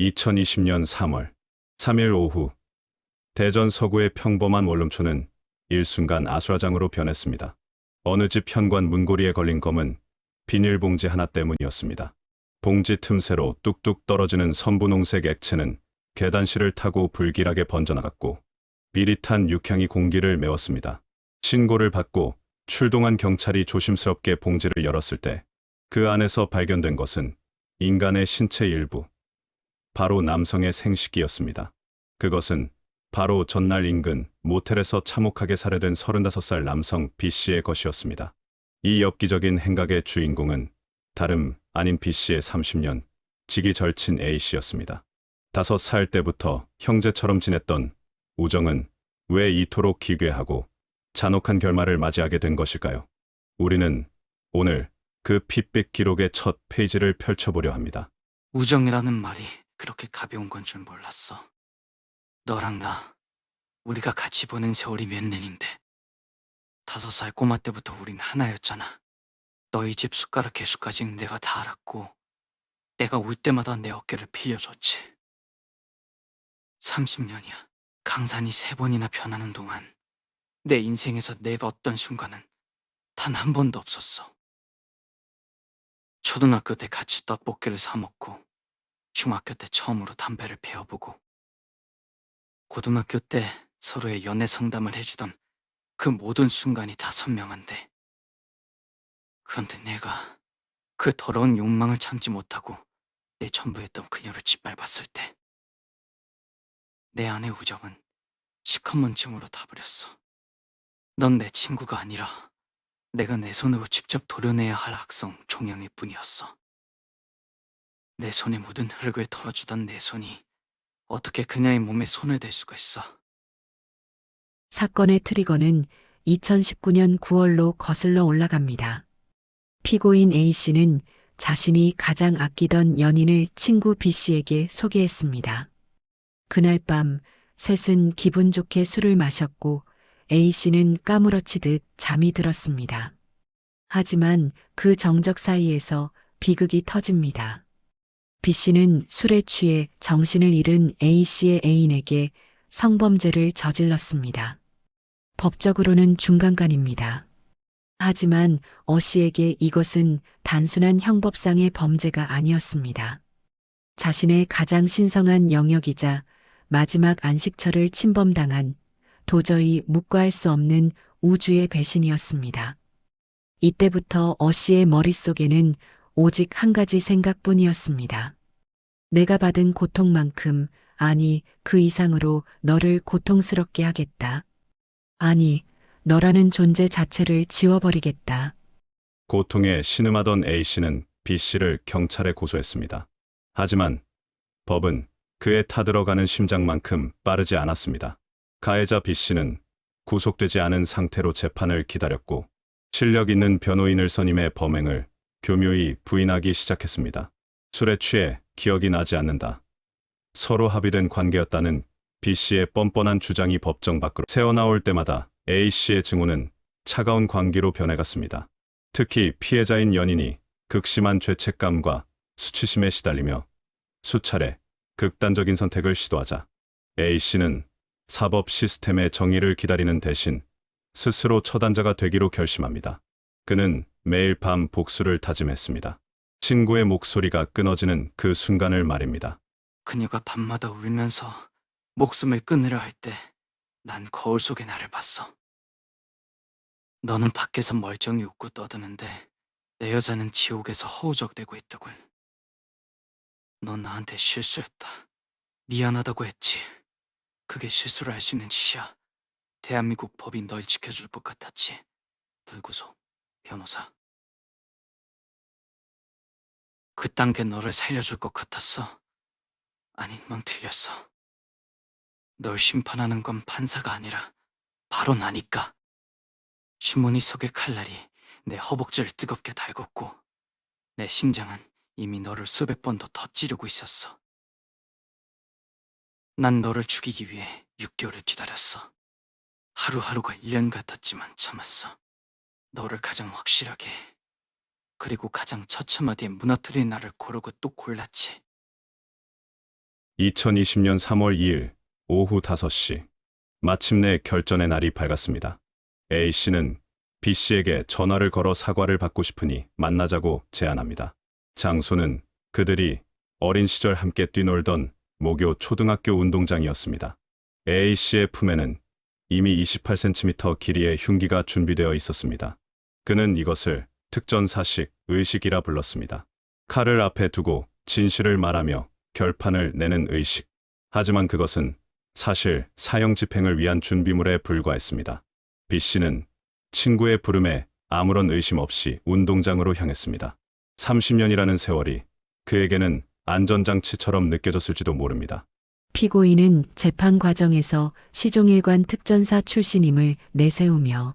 2020년 3월 3일 오후 대전 서구의 평범한 원룸촌은 일순간 아수라장으로 변했습니다. 어느 집 현관 문고리에 걸린 검은 비닐봉지 하나 때문이었습니다. 봉지 틈새로 뚝뚝 떨어지는 선분홍색 액체는 계단실을 타고 불길하게 번져나갔고 비릿한 육향이 공기를 메웠습니다. 신고를 받고 출동한 경찰이 조심스럽게 봉지를 열었을 때 그 안에서 발견된 것은 인간의 신체 일부, 바로 남성의 생식기였습니다. 그것은 바로 전날 인근 모텔에서 참혹하게 살해된 35살 남성 B씨의 것이었습니다. 이 엽기적인 행각의 주인공은 다름 아닌 B씨의 30년 지기 절친 A씨였습니다. 5살 때부터 형제처럼 지냈던 우정은 왜 이토록 기괴하고 잔혹한 결말을 맞이하게 된 것일까요? 우리는 오늘 그 핏빛 기록의 첫 페이지를 펼쳐보려 합니다. 우정이라는 말이 그렇게 가벼운 건 줄 몰랐어. 너랑 나, 우리가 같이 보낸 세월이 몇 년인데. 5살 꼬마 때부터 우린 하나였잖아. 너희 집 숟가락 개수까지는 내가 다 알았고, 내가 울 때마다 내 어깨를 빌려줬지. 30년이야. 강산이 3번이나 변하는 동안 내 인생에서 내가 어떤 순간은 단 한 번도 없었어. 초등학교 때 같이 떡볶이를 사 먹고, 중학교 때 처음으로 담배를 배워보고, 고등학교 때 서로의 연애 상담을 해주던 그 모든 순간이 다 선명한데, 그런데 내가 그 더러운 욕망을 참지 못하고 내 전부였던 그녀를 짓밟았을 때, 내 안의 우정은 시커먼 층으로 타버렸어. 넌 내 친구가 아니라 내가 내 손으로 직접 도려내야 할 악성 종양일 뿐이었어. 내 손에 묻은 흙을 털어주던 내 손이 어떻게 그녀의 몸에 손을 댈 수가 있어. 사건의 트리거는 2019년 9월로 거슬러 올라갑니다. 피고인 A씨는 자신이 가장 아끼던 연인을 친구 B씨에게 소개했습니다. 그날 밤 셋은 기분 좋게 술을 마셨고 A씨는 까무러치듯 잠이 들었습니다. 하지만 그 정적 사이에서 비극이 터집니다. B씨는 술에 취해 정신을 잃은 A씨의 애인에게 성범죄를 저질렀습니다. 법적으로는 중간간입니다. 하지만 어씨에게 이것은 단순한 형법상의 범죄가 아니었습니다. 자신의 가장 신성한 영역이자 마지막 안식처를 침범당한 도저히 묵과할 수 없는 우주의 배신이었습니다. 이때부터 어씨의 머릿속에는 오직 한 가지 생각뿐이었습니다. 내가 받은 고통만큼, 아니 그 이상으로 너를 고통스럽게 하겠다. 아니, 너라는 존재 자체를 지워버리겠다. 고통에 신음하던 A씨는 B씨를 경찰에 고소했습니다. 하지만 법은 그의 타들어가는 심장만큼 빠르지 않았습니다. 가해자 B씨는 구속되지 않은 상태로 재판을 기다렸고 실력 있는 변호인을 선임해 범행을 교묘히 부인하기 시작했습니다. 술에 취해 기억이 나지 않는다. 서로 합의된 관계였다는 B씨의 뻔뻔한 주장이 법정 밖으로 새어나올 때마다 A씨의 증오는 차가운 광기로 변해갔습니다. 특히 피해자인 연인이 극심한 죄책감과 수치심에 시달리며 수차례 극단적인 선택을 시도하자 A씨는 사법 시스템의 정의를 기다리는 대신 스스로 처단자가 되기로 결심합니다. 그는 매일 밤 복수를 다짐했습니다. 친구의 목소리가 끊어지는 그 순간을 말입니다. 그녀가 밤마다 울면서 목숨을 끊으려 할 때 난 거울 속의 나를 봤어. 너는 밖에서 멀쩡히 웃고 떠드는데 내 여자는 지옥에서 허우적대고 있더군. 넌 나한테 실수했다. 미안하다고 했지. 그게 실수를 할 수 있는 짓이야. 대한민국 법이 널 지켜줄 것 같았지. 불구속, 변호사. 그딴 게 너를 살려줄 것 같았어. 아니, 넌 틀렸어. 널 심판하는 건 판사가 아니라 바로 나니까. 주머니 속의 칼날이 내 허벅지를 뜨겁게 달궜고 내 심장은 이미 너를 수백 번 더 찌르고 있었어. 난 너를 죽이기 위해 6개월을 기다렸어. 하루하루가 1년 같았지만 참았어. 너를 가장 확실하게, 그리고 가장 처참하게 무너뜨린 나를 고르고 또 골랐지. 2020년 3월 2일 오후 5시. 마침내 결전의 날이 밝았습니다. A씨는 B씨에게 전화를 걸어 사과를 받고 싶으니 만나자고 제안합니다. 장소는 그들이 어린 시절 함께 뛰놀던 모교 초등학교 운동장이었습니다. A씨의 품에는 이미 28cm 길이의 흉기가 준비되어 있었습니다. 그는 이것을 특전사식 의식이라 불렀습니다. 칼을 앞에 두고 진실을 말하며 결판을 내는 의식. 하지만 그것은 사실 사형 집행을 위한 준비물에 불과했습니다. B씨는 친구의 부름에 아무런 의심 없이 운동장으로 향했습니다. 30년이라는 세월이 그에게는 안전장치처럼 느껴졌을지도 모릅니다. 피고인은 재판 과정에서 시종일관 특전사 출신임을 내세우며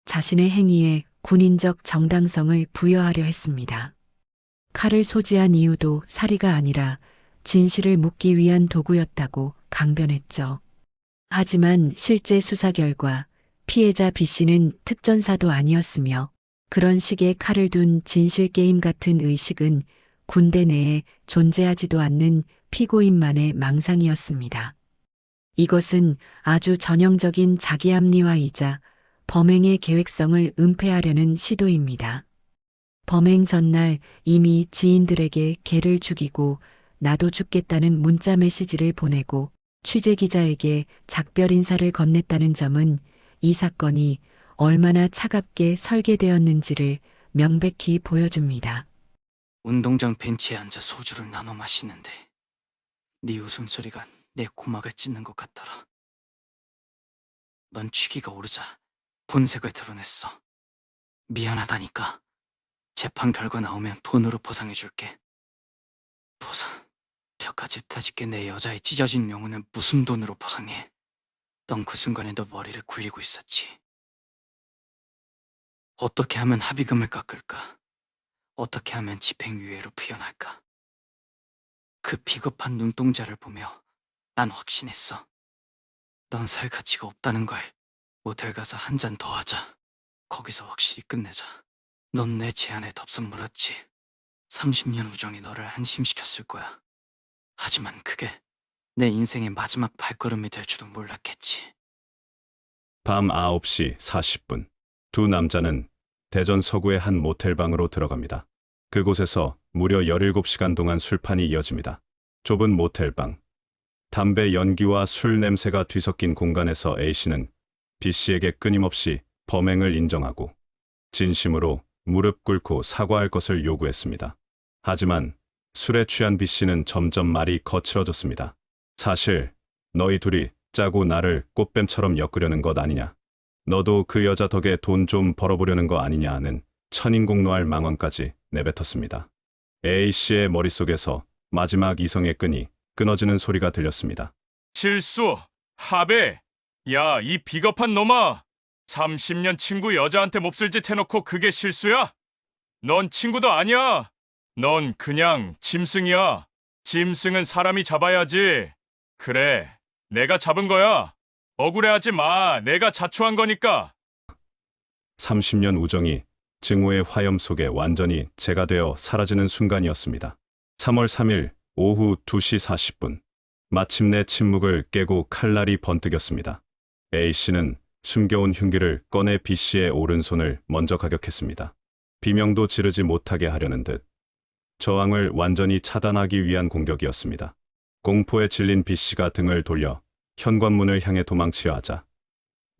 자신의 행위에 군인적 정당성을 부여하려 했습니다. 칼을 소지한 이유도 살이가 아니라 진실을 묻기 위한 도구였다고 강변했죠. 하지만 실제 수사 결과 피해자 B씨는 특전사도 아니었으며 그런 식의 칼을 둔 진실 게임 같은 의식은 군대 내에 존재하지도 않는 피고인만의 망상이었습니다. 이것은 아주 전형적인 자기 합리화이자 범행의 계획성을 은폐하려는 시도입니다. 범행 전날 이미 지인들에게 개를 죽이고 나도 죽겠다는 문자 메시지를 보내고 취재 기자에게 작별 인사를 건넸다는 점은 이 사건이 얼마나 차갑게 설계되었는지를 명백히 보여줍니다. 운동장 벤치에 앉아 소주를 나눠 마시는데 네 웃음소리가 내 고막을 찢는 것 같더라. 넌 취기가 오르자 본색을 드러냈어. 미안하다니까. 재판 결과 나오면 돈으로 보상해줄게. 보상? 벽까지 다짓게 내 여자의 찢어진 영혼을 무슨 돈으로 보상해? 넌 그 순간에도 머리를 굴리고 있었지. 어떻게 하면 합의금을 깎을까? 어떻게 하면 집행유예로 풀려날까? 그 비겁한 눈동자를 보며 난 확신했어. 넌 살 가치가 없다는 걸. 모텔 가서 한 잔 더 하자. 거기서 확실히 끝내자. 넌 내 제안에 덥석 물었지. 30년 우정이 너를 안심시켰을 거야. 하지만 그게 내 인생의 마지막 발걸음이 될 줄은 몰랐겠지. 밤 9시 40분. 두 남자는 대전 서구의 한 모텔방으로 들어갑니다. 그곳에서 무려 17시간 동안 술판이 이어집니다. 좁은 모텔방. 담배 연기와 술 냄새가 뒤섞인 공간에서 A씨는 B씨에게 끊임없이 범행을 인정하고 진심으로 무릎 꿇고 사과할 것을 요구했습니다. 하지만 술에 취한 B씨는 점점 말이 거칠어졌습니다. 사실 너희 둘이 짜고 나를 꽃뱀처럼 엮으려는 것 아니냐. 너도 그 여자 덕에 돈 좀 벌어보려는 거 아니냐 하는 천인공노할 망언까지 내뱉었습니다. A씨의 머릿속에서 마지막 이성의 끈이 끊어지는 소리가 들렸습니다. 실수! 하배! 야, 이 비겁한 놈아! 30년 친구 여자한테 몹쓸 짓 해놓고 그게 실수야? 넌 친구도 아니야! 넌 그냥 짐승이야. 짐승은 사람이 잡아야지. 그래, 내가 잡은 거야. 억울해하지 마. 내가 자초한 거니까. 30년 우정이 증오의 화염 속에 완전히 재가 되어 사라지는 순간이었습니다. 3월 3일 오후 2시 40분. 마침내 침묵을 깨고 칼날이 번뜩였습니다. A씨는 숨겨온 흉기를 꺼내 B씨의 오른손을 먼저 가격했습니다. 비명도 지르지 못하게 하려는 듯 저항을 완전히 차단하기 위한 공격이었습니다. 공포에 질린 B씨가 등을 돌려 현관문을 향해 도망치려 하자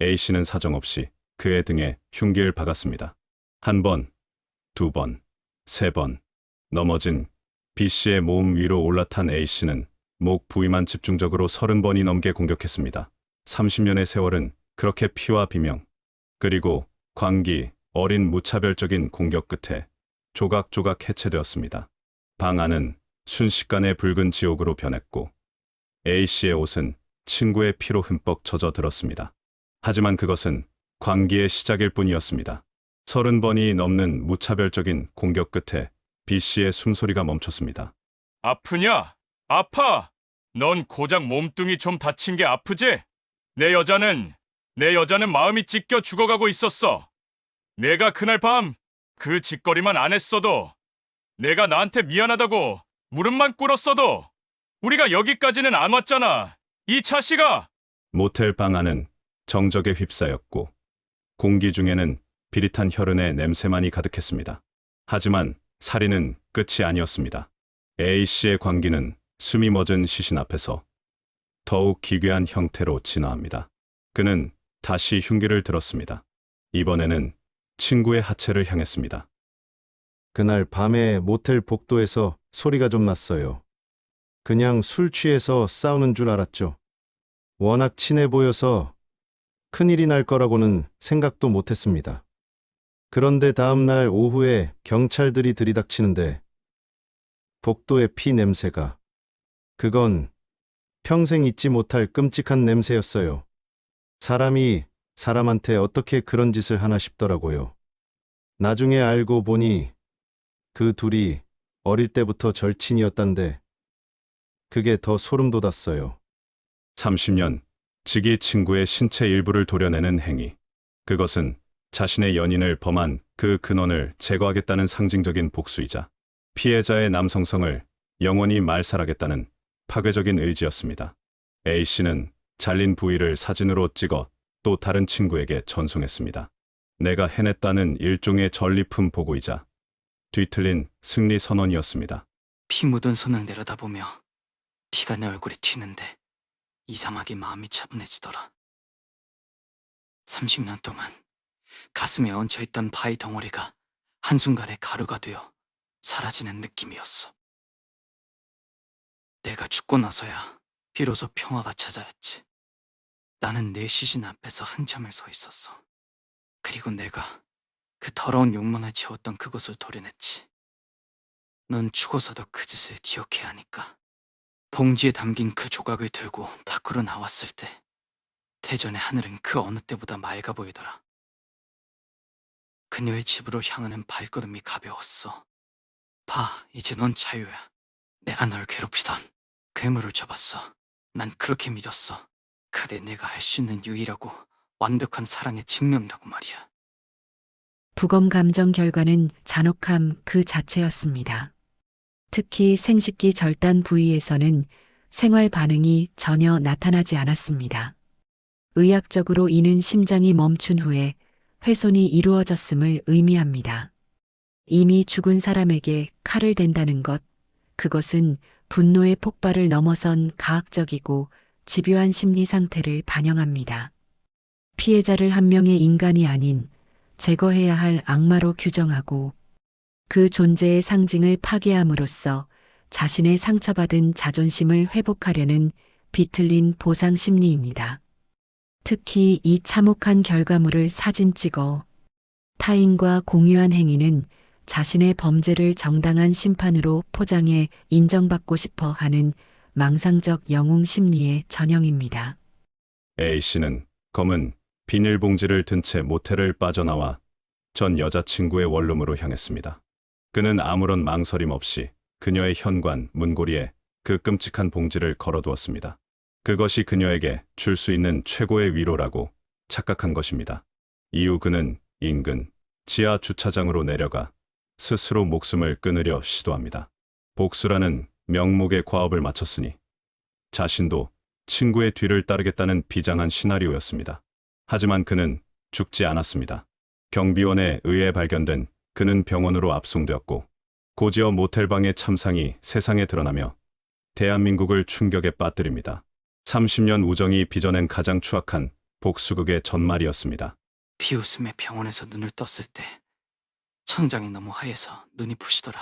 A씨는 사정없이 그의 등에 흉기를 박았습니다. 한 번, 두 번, 세 번. 넘어진 B씨의 몸 위로 올라탄 A씨는 목 부위만 집중적으로 30번이 넘게 공격했습니다. 30년의 세월은 그렇게 피와 비명, 그리고 광기, 어린 무차별적인 공격 끝에 조각조각 해체되었습니다. 방 안은 순식간에 붉은 지옥으로 변했고 A씨의 옷은 친구의 피로 흠뻑 젖어 들었습니다. 하지만 그것은 광기의 시작일 뿐이었습니다. 30번이 넘는 무차별적인 공격 끝에 B씨의 숨소리가 멈췄습니다. 아프냐? 아파! 넌 고작 몸뚱이 좀 다친 게 아프지? 내 여자는 마음이 찢겨 죽어가고 있었어. 내가 그날 밤 그 짓거리만 안 했어도, 내가 나한테 미안하다고 무릎만 꿇었어도 우리가 여기까지는 안 왔잖아. 이 차 씨가 모텔 방 안은 정적에 휩싸였고 공기 중에는 비릿한 혈흔의 냄새만이 가득했습니다. 하지만 살인은 끝이 아니었습니다. A씨의 광기는 숨이 멎은 시신 앞에서 더욱 기괴한 형태로 진화합니다. 그는 다시 흉기를 들었습니다. 이번에는 친구의 하체를 향했습니다. 그날 밤에 모텔 복도에서 소리가 좀 났어요. 그냥 술 취해서 싸우는 줄 알았죠. 워낙 친해 보여서 큰일이 날 거라고는 생각도 못했습니다. 그런데 다음날 오후에 경찰들이 들이닥치는데 복도의 피 냄새가, 그건 평생 잊지 못할 끔찍한 냄새였어요. 사람이 사람한테 어떻게 그런 짓을 하나 싶더라고요. 나중에 알고 보니 그 둘이 어릴 때부터 절친이었단데 그게 더 소름 돋았어요. 30년 지기 친구의 신체 일부를 도려내는 행위. 그것은 자신의 연인을 범한 그 근원을 제거하겠다는 상징적인 복수이자 피해자의 남성성을 영원히 말살하겠다는 파괴적인 의지였습니다. A씨는 잘린 부위를 사진으로 찍어 또 다른 친구에게 전송했습니다. 내가 해냈다는 일종의 전리품 보고이자 뒤틀린 승리 선언이었습니다. 피 묻은 손을 내려다보며 피가 내 얼굴에 튀는데 이상하게 마음이 차분해지더라. 30년 동안 가슴에 얹혀있던 바위 덩어리가 한순간에 가루가 되어 사라지는 느낌이었어. 내가 죽고 나서야 비로소 평화가 찾아왔지. 나는 내 시신 앞에서 한참을 서 있었어. 그리고 내가 그 더러운 욕망을 채웠던 그곳을 도려냈지. 넌 죽어서도 그 짓을 기억해야 하니까. 봉지에 담긴 그 조각을 들고 밖으로 나왔을 때 대전의 하늘은 그 어느 때보다 맑아 보이더라. 그녀의 집으로 향하는 발걸음이 가벼웠어. 봐, 이제 넌 자유야. 내가 널 괴롭히던 괴물을 잡았어. 난 그렇게 믿었어. 그래, 내가 할 수 있는 유일하고 완벽한 사랑의 증명이라고 말이야. 부검 감정 결과는 잔혹함 그 자체였습니다. 특히 생식기 절단 부위에서는 생활 반응이 전혀 나타나지 않았습니다. 의학적으로 이는 심장이 멈춘 후에 훼손이 이루어졌음을 의미합니다. 이미 죽은 사람에게 칼을 댄다는 것, 그것은 분노의 폭발을 넘어선 가학적이고 집요한 심리 상태를 반영합니다. 피해자를 한 명의 인간이 아닌 제거해야 할 악마로 규정하고 그 존재의 상징을 파괴함으로써 자신의 상처받은 자존심을 회복하려는 비틀린 보상 심리입니다. 특히 이 참혹한 결과물을 사진 찍어 타인과 공유한 행위는 자신의 범죄를 정당한 심판으로 포장해 인정받고 싶어 하는 망상적 영웅 심리의 전형입니다. A씨는 검은 비닐봉지를 든 채 모텔을 빠져나와 전 여자친구의 원룸으로 향했습니다. 그는 아무런 망설임 없이 그녀의 현관 문고리에 그 끔찍한 봉지를 걸어두었습니다. 그것이 그녀에게 줄 수 있는 최고의 위로라고 착각한 것입니다. 이후 그는 인근 지하 주차장으로 내려가 스스로 목숨을 끊으려 시도합니다. 복수라는 명목의 과업을 마쳤으니 자신도 친구의 뒤를 따르겠다는 비장한 시나리오였습니다. 하지만 그는 죽지 않았습니다. 경비원에 의해 발견된 그는 병원으로 압송되었고 고지어 모텔방의 참상이 세상에 드러나며 대한민국을 충격에 빠뜨립니다. 30년 우정이 빚어낸 가장 추악한 복수극의 전말이었습니다. 비웃음에 병원에서 눈을 떴을 때 천장이 너무 하얘서 눈이 부시더라.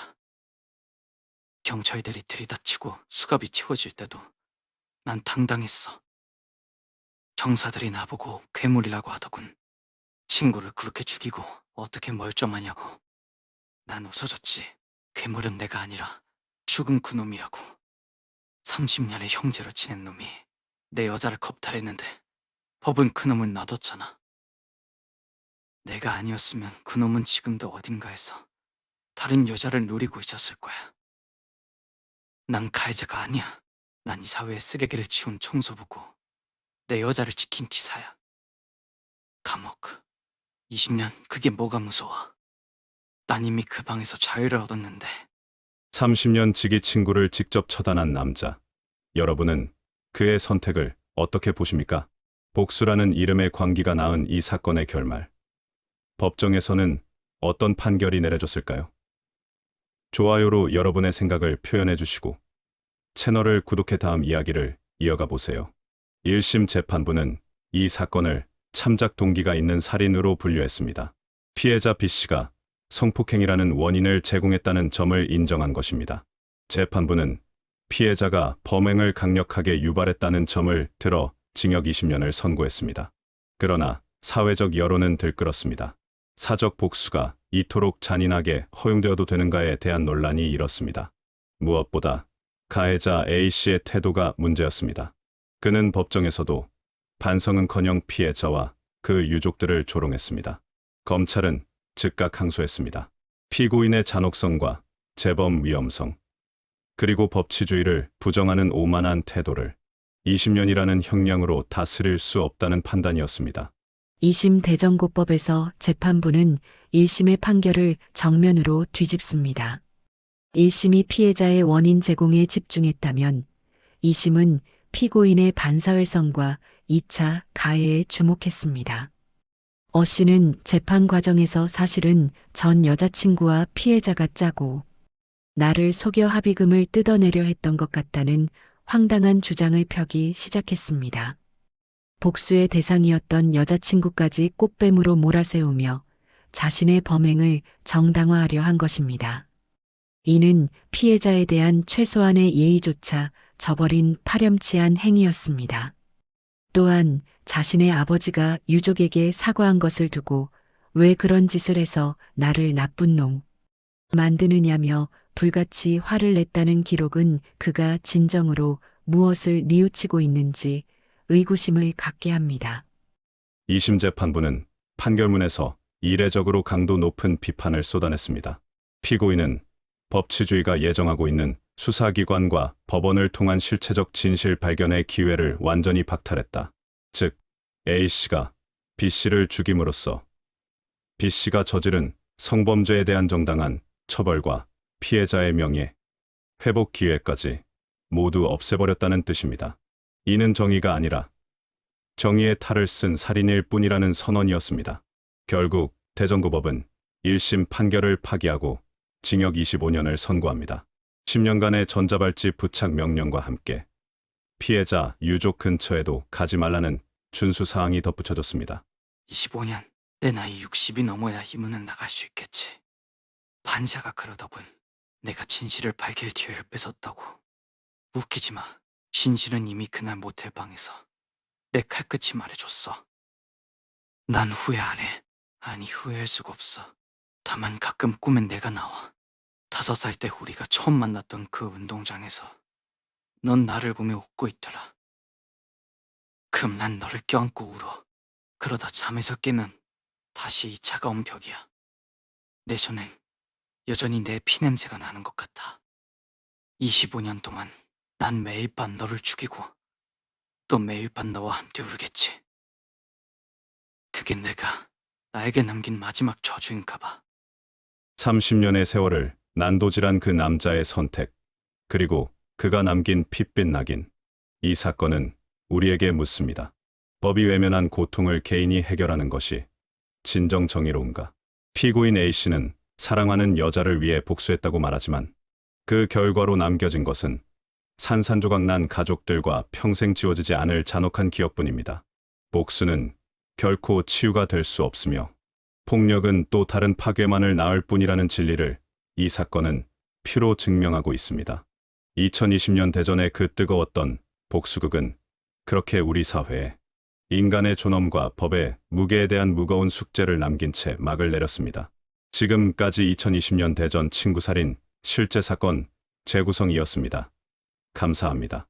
경찰들이 들이닥치고 수갑이 채워질 때도 난 당당했어. 경사들이 나보고 괴물이라고 하더군. 친구를 그렇게 죽이고 어떻게 멀쩡하냐고. 난 웃어줬지. 괴물은 내가 아니라 죽은 그놈이라고. 30년의 형제로 지낸 놈이 내 여자를 겁탈했는데 법은 그놈을 놔뒀잖아. 내가 아니었으면 그놈은 지금도 어딘가에서 다른 여자를 노리고 있었을 거야. 난 가해자가 아니야. 난 이 사회에 쓰레기를 치운 청소부고 내 여자를 지킨 기사야. 감옥. 20년, 그게 뭐가 무서워. 난 이미 그 방에서 자유를 얻었는데. 30년 지기 친구를 직접 처단한 남자. 여러분은 그의 선택을 어떻게 보십니까? 복수라는 이름의 광기가 낳은 이 사건의 결말. 법정에서는 어떤 판결이 내려졌을까요? 좋아요로 여러분의 생각을 표현해 주시고 채널을 구독해 다음 이야기를 이어가 보세요. 1심 재판부는 이 사건을 참작 동기가 있는 살인으로 분류했습니다. 피해자 B씨가 성폭행이라는 원인을 제공했다는 점을 인정한 것입니다. 재판부는 피해자가 범행을 강력하게 유발했다는 점을 들어 징역 20년을 선고했습니다. 그러나 사회적 여론은 들끓었습니다. 사적 복수가 이토록 잔인하게 허용되어도 되는가에 대한 논란이 일었습니다. 무엇보다 가해자 A씨의 태도가 문제였습니다. 그는 법정에서도 반성은커녕 피해자와 그 유족들을 조롱했습니다. 검찰은 즉각 항소했습니다. 피고인의 잔혹성과 재범 위험성, 그리고 법치주의를 부정하는 오만한 태도를 20년이라는 형량으로 다스릴 수 없다는 판단이었습니다. 2심 대전고법에서 재판부는 1심의 판결을 정면으로 뒤집습니다. 1심이 피해자의 원인 제공에 집중했다면 2심은 피고인의 반사회성과 2차 가해에 주목했습니다. 어 씨는 재판 과정에서 사실은 전 여자친구와 피해자가 짜고 나를 속여 합의금을 뜯어내려 했던 것 같다는 황당한 주장을 펴기 시작했습니다. 복수의 대상이었던 여자친구까지 꽃뱀으로 몰아세우며 자신의 범행을 정당화하려 한 것입니다. 이는 피해자에 대한 최소한의 예의조차 저버린 파렴치한 행위였습니다. 또한 자신의 아버지가 유족에게 사과한 것을 두고 왜 그런 짓을 해서 나를 나쁜 놈 만드느냐며 불같이 화를 냈다는 기록은 그가 진정으로 무엇을 뉘우치고 있는지 의구심을 갖게 합니다. 2심 재판부는 판결문에서 이례적으로 강도 높은 비판을 쏟아냈습니다. 피고인은 법치주의가 예정하고 있는 수사기관과 법원을 통한 실체적 진실 발견의 기회를 완전히 박탈했다. 즉, A씨가 B씨를 죽임으로써 B씨가 저지른 성범죄에 대한 정당한 처벌과 피해자의 명예, 회복 기회까지 모두 없애버렸다는 뜻입니다. 이는 정의가 아니라 정의의 탈을 쓴 살인일 뿐이라는 선언이었습니다. 결국 대전고법은 1심 판결을 파기하고 징역 25년을 선고합니다. 10년간의 전자발찌 부착 명령과 함께 피해자 유족 근처에도 가지 말라는 준수사항이 덧붙여졌습니다. 25년, 내 나이 60이 넘어야 이 문은 나갈 수 있겠지. 판사가 그러더군. 내가 진실을 밝힐 기회를 뺏었다고. 웃기지 마. 진실은 이미 그날 모텔 방에서 내 칼끝이 말해줬어. 난 후회 안 해. 아니, 후회할 수가 없어. 다만 가끔 꿈엔 내가 나와. 5살 때 우리가 처음 만났던 그 운동장에서 넌 나를 보며 웃고 있더라. 그럼 난 너를 껴안고 울어. 그러다 잠에서 깨면 다시 이 차가운 벽이야. 내 손엔 여전히 내 피냄새가 나는 것 같아. 25년 동안 난 매일 밤 너를 죽이고 또 매일 밤 너와 함께 울겠지. 그게 내가 나에게 남긴 마지막 저주인가 봐. 30년의 세월을 난도질한 그 남자의 선택, 그리고 그가 남긴 핏빛 낙인. 이 사건은 우리에게 묻습니다. 법이 외면한 고통을 개인이 해결하는 것이 진정 정의로운가? 피고인 A씨는 사랑하는 여자를 위해 복수했다고 말하지만 그 결과로 남겨진 것은 산산조각 난 가족들과 평생 지워지지 않을 잔혹한 기억뿐입니다. 복수는 결코 치유가 될 수 없으며 폭력은 또 다른 파괴만을 낳을 뿐이라는 진리를 이 사건은 피로 증명하고 있습니다. 2020년 대전의 그 뜨거웠던 복수극은 그렇게 우리 사회에 인간의 존엄과 법의 무게에 대한 무거운 숙제를 남긴 채 막을 내렸습니다. 지금까지 2020년 대전 친구살인 실제 사건 재구성이었습니다. 감사합니다.